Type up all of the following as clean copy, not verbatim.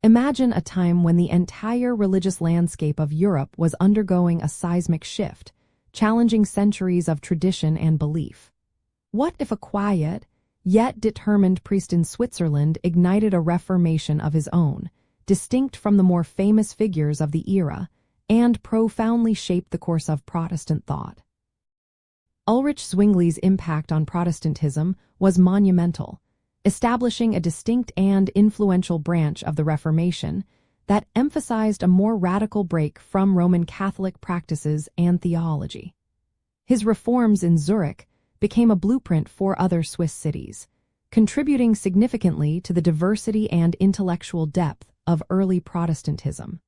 Imagine a time when the entire religious landscape of Europe was undergoing a seismic shift, challenging centuries of tradition and belief. What if a quiet, yet determined priest in Switzerland ignited a reformation of his own, distinct from the more famous figures of the era, and profoundly shaped the course of Protestant thought? Ulrich Zwingli's impact on Protestantism was monumental, establishing a distinct and influential branch of the Reformation that emphasized a more radical break from Roman Catholic practices and theology. His reforms in Zurich became a blueprint for other Swiss cities, contributing significantly to the diversity and intellectual depth of early Protestantism.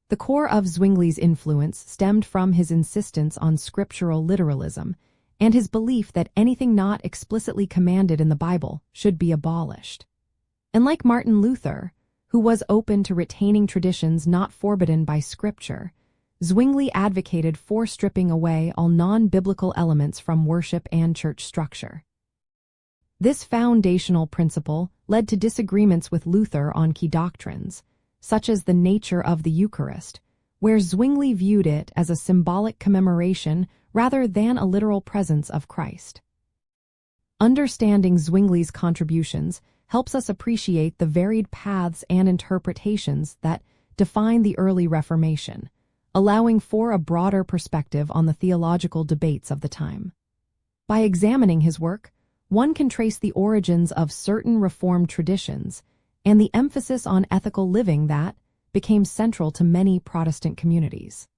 The core of Zwingli's influence stemmed from his insistence on scriptural literalism and his belief that anything not explicitly commanded in the Bible should be abolished. And like Martin Luther, who was open to retaining traditions not forbidden by Scripture, Zwingli advocated for stripping away all non-biblical elements from worship and church structure. This foundational principle led to disagreements with Luther on key doctrines, such as the nature of the Eucharist, where Zwingli viewed it as a symbolic commemoration rather than a literal presence of Christ. Understanding Zwingli's contributions helps us appreciate the varied paths and interpretations that define the early Reformation, allowing for a broader perspective on the theological debates of the time. By examining his work, one can trace the origins of certain Reformed traditions and the emphasis on ethical living that became central to many Protestant communities.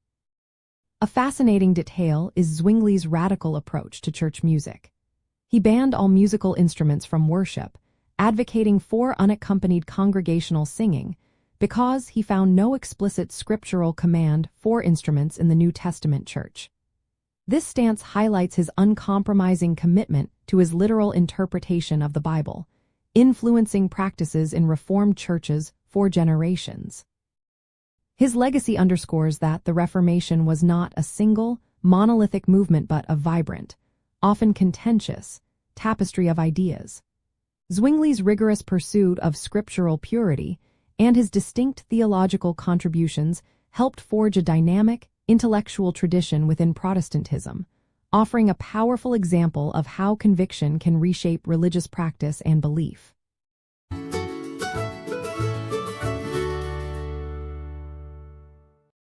A fascinating detail is Zwingli's radical approach to church music. He banned all musical instruments from worship, advocating for unaccompanied congregational singing, because he found no explicit scriptural command for instruments in the New Testament church. This stance highlights his uncompromising commitment to his literal interpretation of the Bible, influencing practices in Reformed churches for generations. His legacy underscores that the Reformation was not a single, monolithic movement but a vibrant, often contentious, tapestry of ideas. Zwingli's rigorous pursuit of scriptural purity and his distinct theological contributions helped forge a dynamic, intellectual tradition within Protestantism, offering a powerful example of how conviction can reshape religious practice and belief.